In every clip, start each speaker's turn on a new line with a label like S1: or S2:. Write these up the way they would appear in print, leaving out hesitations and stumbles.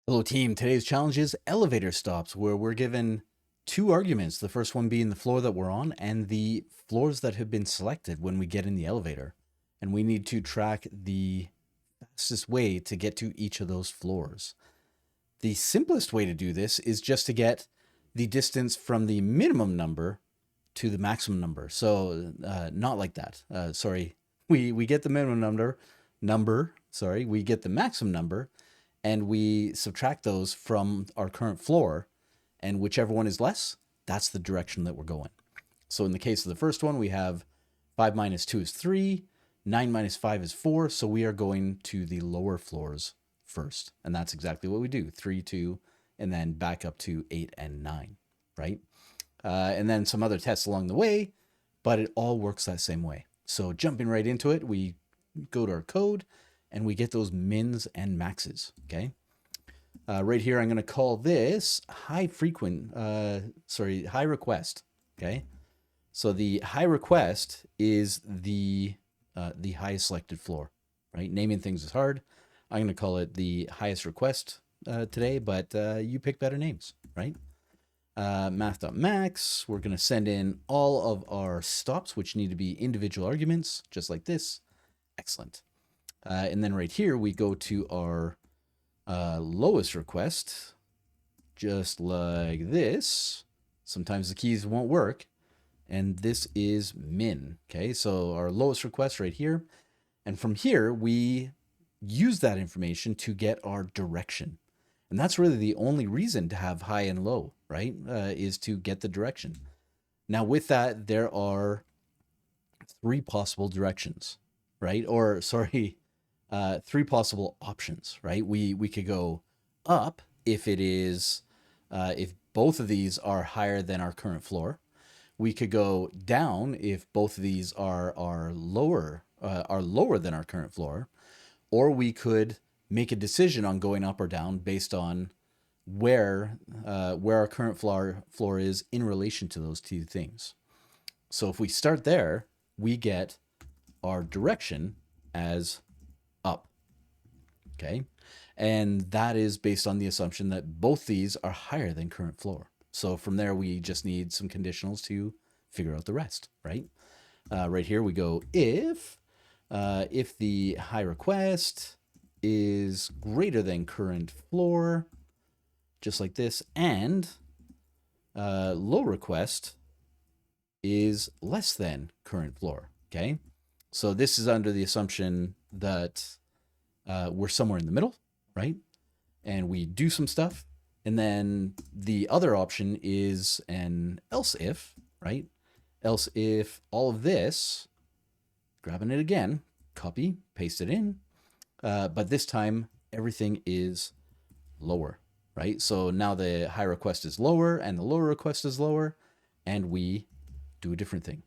S1: Hello team, today's challenge is elevator stops where we're given two arguments, the first one being the floor that we're on and the floors that have been selected when we get in the elevator. And we need to track the fastest way to get to each of those floors. The simplest way to do this is just to get the distance from the minimum number to the maximum number. So not like that. Sorry, we get the minimum we get the maximum number, and we subtract those from our current floor, and whichever one is less, that's the direction that we're going. So in the case of the first one, we have 5 minus 2 is 3, 9 minus 5 is 4, so we are going to the lower floors first. And that's exactly what we do, 3, 2, and then back up to 8 and 9, right? And then some other tests along the way, but it all works that same way. So jumping right into it, we go to our code, and we get those mins and maxes, okay? Right here, I'm going to call this high request, okay? So the high request is the highest selected floor, right? Naming things is hard. I'm going to call it the highest request today, but you pick better names, right? Math.max, we're going to send in all of our stops, which need to be individual arguments, just like this. Excellent. And then right here, we go to our lowest request, just like this. Sometimes the keys won't work. And this is min, okay? So our lowest request right here. And from here, we use that information to get our direction. And that's really the only reason to have high and low, right? Is to get the direction. Now with that, there are three possible directions, right? Or sorry, three possible options, right? We could go up if it is if both of these are higher than our current floor. We could go down if both of these are lower than our current floor, or we could make a decision on going up or down based on where our current floor is in relation to those two things. So if we start there, we get our direction as up, okay? And that is based on the assumption that both these are higher than current floor. So from there, we just need some conditionals to figure out the rest, right? Right here, we go if the high request is greater than current floor, just like this, and low request is less than current floor, okay? So this is under the assumption that we're somewhere in the middle, right? And we do some stuff. And then the other option is an else if, right? Else if all of this, grabbing it again, copy, paste it in. But this time, everything is lower, right? So now the high request is lower and the lower request is lower, and we do a different thing.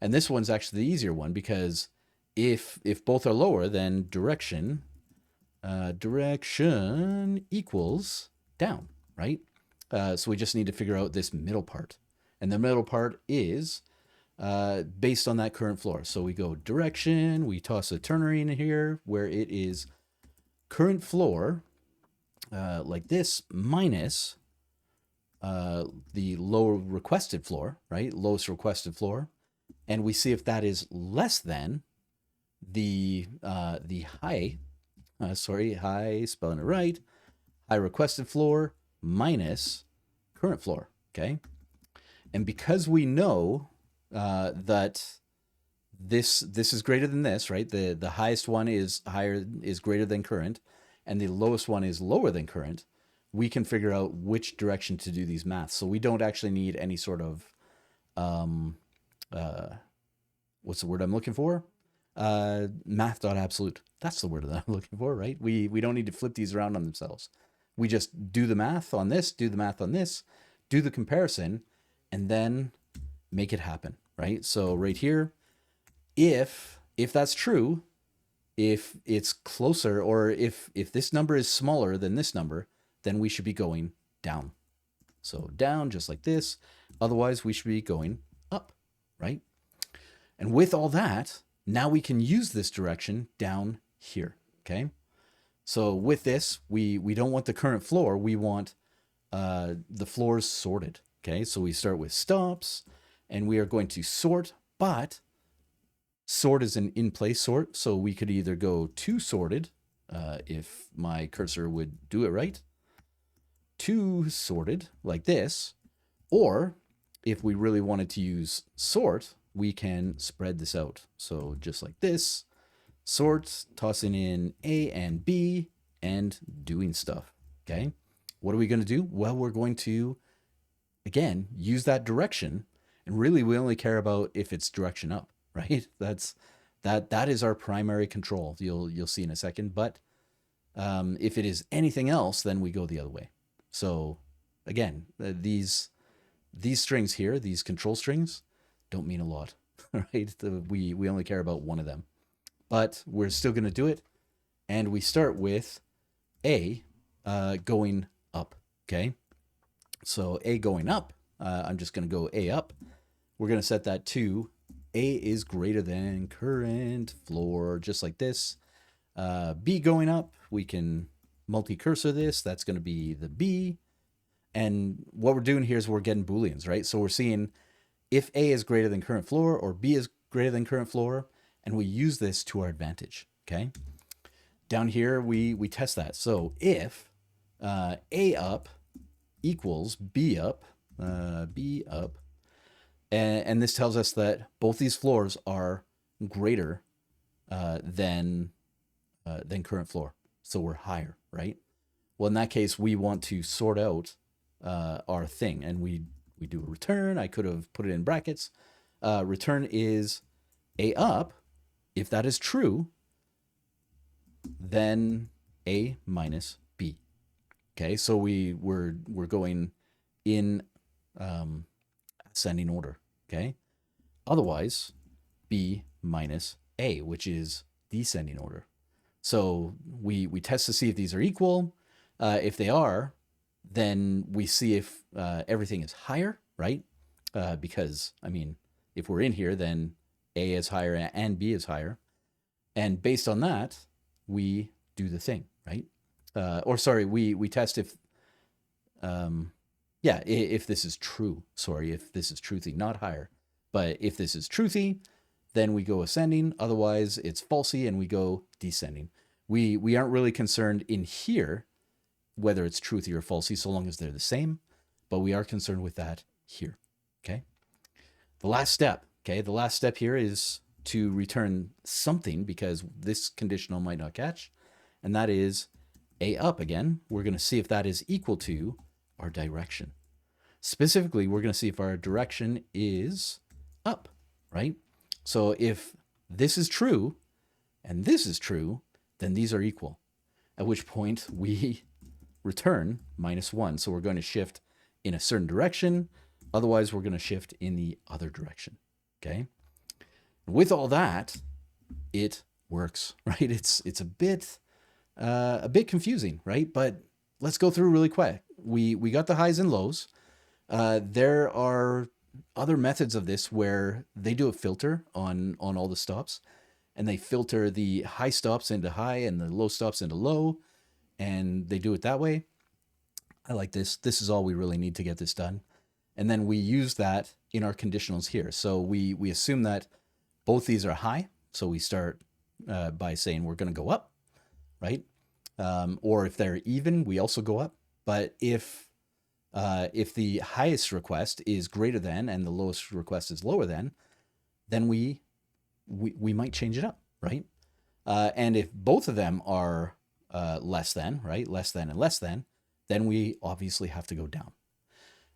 S1: And this one's actually the easier one because if both are lower, then direction equals down, right? So we just need to figure out this middle part. And the middle part is based on that current floor. So we go direction, we toss a ternary in here where it is current floor, like this, minus the lower requested floor, right? Lowest requested floor. And we see if that is less than the high, spelling it right, high requested floor minus current floor, okay? And because we know that this is greater than this, right? The highest one is greater than current, and the lowest one is lower than current, we can figure out which direction to do these maths. So we don't actually need any sort of what's the word I'm looking for? Math.absolute. That's the word that I'm looking for, right? We don't need to flip these around on themselves. We just do the math on this, do the math on this, do the comparison, and then make it happen, right? So right here, if that's true, if it's closer, or if this number is smaller than this number, then we should be going down. So down, just like this. Otherwise, we should be going up, right? And with all that, now we can use this direction down here, okay? So with this, we don't want the current floor. We want the floors sorted. Okay, so we start with stops, and we are going to sort, but sort is an in-place sort. So we could either go to sorted, if my cursor would do it right, to sorted like this, or if we really wanted to use sort, we can spread this out. So just like this, sort, tossing in A and B, and doing stuff. Okay. What are we going to do? Well, we're going to, again, use that direction. And really, we only care about if it's direction up, right? That is our primary control. You'll see in a second. But if it is anything else, then we go the other way. So again, these strings here, these control strings, don't mean a lot, right? We only care about one of them, but we're still going to do it. And we start with A going up, okay? So A going up, I'm just going to go A up. We're going to set that to A is greater than current floor, just like this. B going up, we can multi-cursor this. That's going to be the B. And what we're doing here is we're getting Booleans, right? So we're seeing if A is greater than current floor or B is greater than current floor, and we use this to our advantage, okay? Down here, we test that. So if A up equals B up, and this tells us that both these floors are greater than current floor. So we're higher, right? Well, in that case, we want to sort out our thing, and we do a return. I could have put it in brackets. Return is A up. If that is true, then A minus B. Okay, so we're going in ascending order. Okay, otherwise B minus A, which is descending order. So we test to see if these are equal. If they are, then we see if everything is higher, right? Because, I mean, if we're in here, then A is higher and B is higher. And based on that, we do the thing, right? Or sorry, we test if, if this is true. Sorry, if this is truthy, not higher. But if this is truthy, then we go ascending. Otherwise, it's falsy, and we go descending. We aren't really concerned in here whether it's truthy or falsy, so long as they're the same. But we are concerned with that here. Okay. The last step. Okay. The last step here is to return something, because this conditional might not catch, and that is A up again. We're going to see if that is equal to our direction. Specifically, we're going to see if our direction is up, right? So if this is true and this is true, then these are equal, at which point we return -1. So we're going to shift in a certain direction. Otherwise, we're going to shift in the other direction. Okay. With all that, it works, right? It's a bit confusing, right? But let's go through really quick. We got the highs and lows. There are other methods of this where they do a filter on all the stops, and they filter the high stops into high and the low stops into low, and they do it that way. I like this. This is all we really need to get this done. And then we use that in our conditionals here. So we assume that both these are high. So we start by saying we're going to go up, right? Or if they're even, we also go up. But if the highest request is greater than and the lowest request is lower than, then we might change it up, right? And if both of them are less than, right, less than and less than, then we obviously have to go down.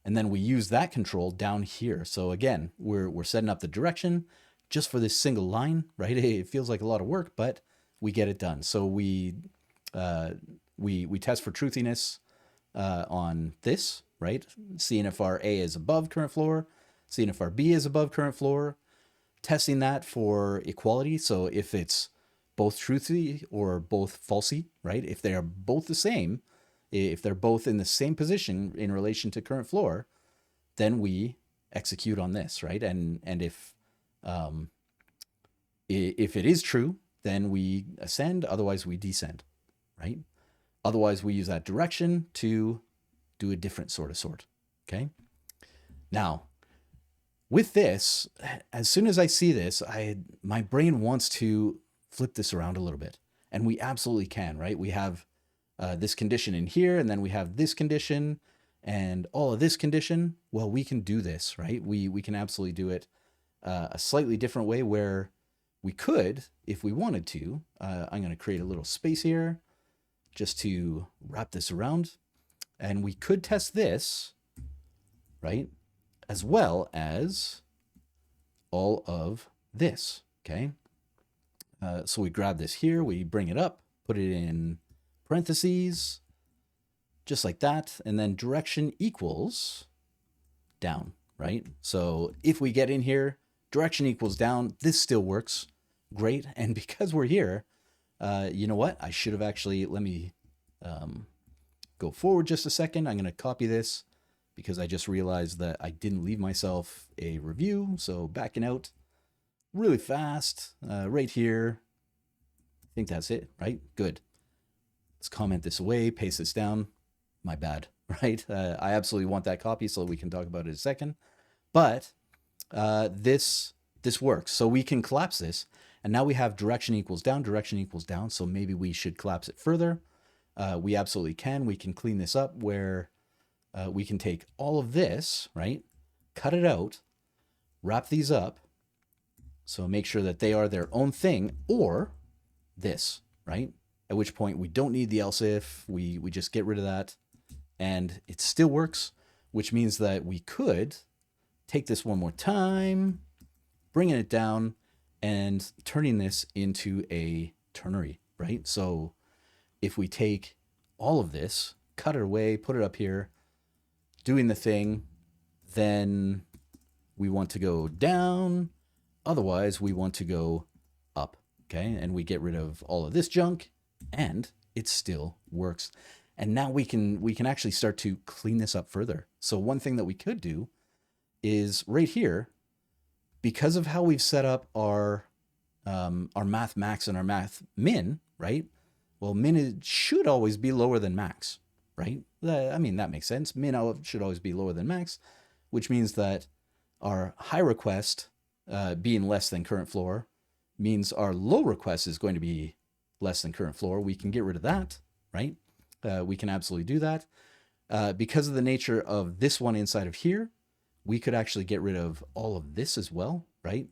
S1: And then we use that control down here. So again, we're setting up the direction just for this single line, right? It feels like a lot of work, but we get it done. So we test for truthiness on this, right? Seeing if our A is above current floor, seeing if our B is above current floor, testing that for equality. So if it's both truthy or both falsy, right? If they are both the same, if they're both in the same position in relation to current floor, then we execute on this, right? And if it is true, then we ascend. Otherwise, we descend. right? Otherwise, we use that direction to do a different sort of sort, okay? Now, with this, as soon as I see this, my brain wants to flip this around a little bit. And we absolutely can, right? We have this condition in here, and then we have this condition and all of this condition. Well, we can do this, right? We can absolutely do it a slightly different way where we could, if we wanted to. I'm going to create a little space here just to wrap this around. And we could test this, right? As well as all of this, okay? So we grab this here, we bring it up, put it in parentheses, just like that, and then direction equals down, right? So if we get in here, direction equals down, this still works great. And because we're here, you know what? I should have actually, let me go forward just a second. I'm going to copy this because I just realized that I didn't leave myself a review. So backing out really fast, right here. I think that's it, right? Good. Let's comment this away, paste this down. My bad, right? I absolutely want that copy so we can talk about it in a second. But this works. So we can collapse this. And now we have direction equals down, direction equals down. So maybe we should collapse it further. We absolutely can. We can clean this up where we can take all of this, right? Cut it out, wrap these up. So make sure that they are their own thing, or this, right? At which point we don't need the else if, we just get rid of that. And it still works, which means that we could take this one more time, bringing it down and turning this into a ternary, right? So if we take all of this, cut it away, put it up here, doing the thing, then we want to go down. Otherwise, we want to go up, okay? And we get rid of all of this junk, and it still works. And now we can actually start to clean this up further. So one thing that we could do is right here, because of how we've set up our math max and our math min, right? Well, min should always be lower than max, right? I mean, that makes sense. Min should always be lower than max, which means that our high request being less than current floor means our low request is going to be less than current floor. We can get rid of that, right? We can absolutely do that. Because of the nature of this one inside of here, we could actually get rid of all of this as well, right?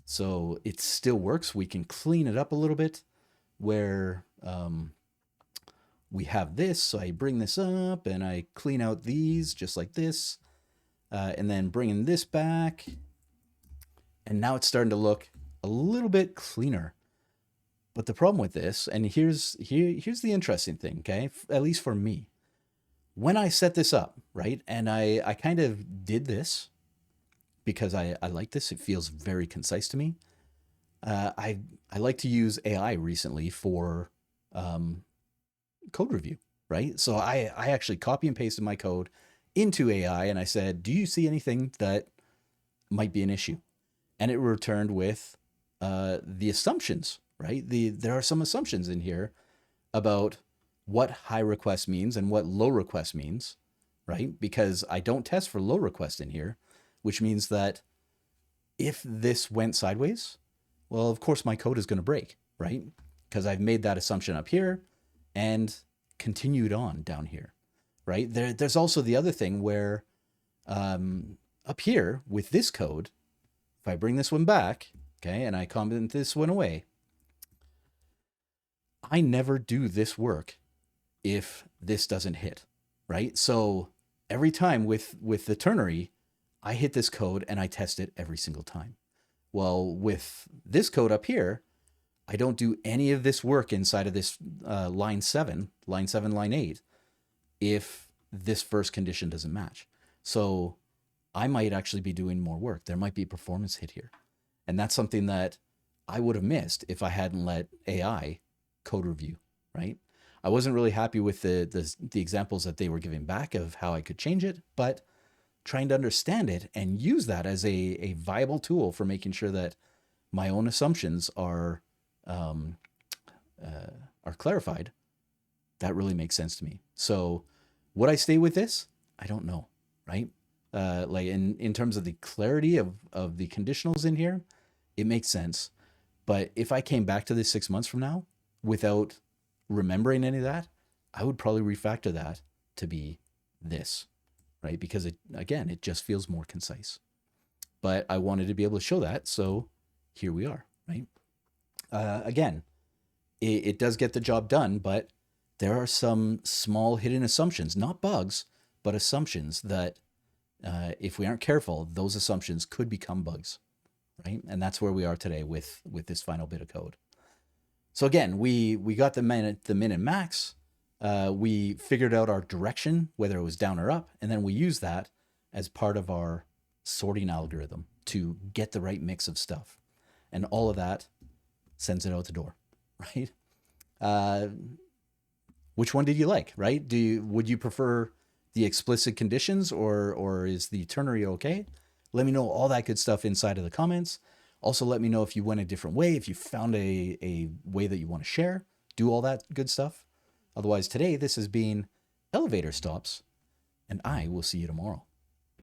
S1: So it still works. We can clean it up a little bit where we have this. So I bring this up and I clean out these just like this, and then bringing this back. And now it's starting to look a little bit cleaner. But the problem with this, and here's the interesting thing, okay? At least for me. When I set this up, right, and I kind of did this because I like this. It feels very concise to me. I like to use AI recently for code review, right? So I actually copy and pasted my code into AI, and I said, do you see anything that might be an issue? And it returned with the assumptions, right? There are some assumptions in here about what high request means and what low request means, right? Because I don't test for low request in here, which means that if this went sideways, well, of course my code is going to break, right? Because I've made that assumption up here and continued on down here, right? There's also the other thing where up here with this code, if I bring this one back, okay, and I comment this one away, I never do this work if this doesn't hit, right? So every time with the ternary, I hit this code and I test it every single time. Well, with this code up here, I don't do any of this work inside of this line 7, line 8, if this first condition doesn't match. So I might actually be doing more work. There might be a performance hit here. And that's something that I would have missed if I hadn't let AI code review, right? I wasn't really happy with the examples that they were giving back of how I could change it, but trying to understand it and use that as a viable tool for making sure that my own assumptions are clarified that really makes sense to me. So would I stay with this? I don't know, right? Like in terms of the clarity of the conditionals in here, it makes sense. But if I came back to this 6 months from now without remembering any of that, I would probably refactor that to be this, right? Because it just feels more concise. But I wanted to be able to show that, so here we are, right? Again, it does get the job done, but there are some small hidden assumptions, not bugs, but assumptions that if we aren't careful, those assumptions could become bugs, right? And that's where we are today with this final bit of code. So again, we got the min and max. We figured out our direction, whether it was down or up, and then we use that as part of our sorting algorithm to get the right mix of stuff. And all of that sends it out the door, right? Which one did you like, right? Would you prefer the explicit conditions or is the ternary okay? Let me know all that good stuff inside of the comments. Also, let me know if you went a different way, if you found a way that you want to share, do all that good stuff. Otherwise, today, this has been Elevator Stops, and I will see you tomorrow.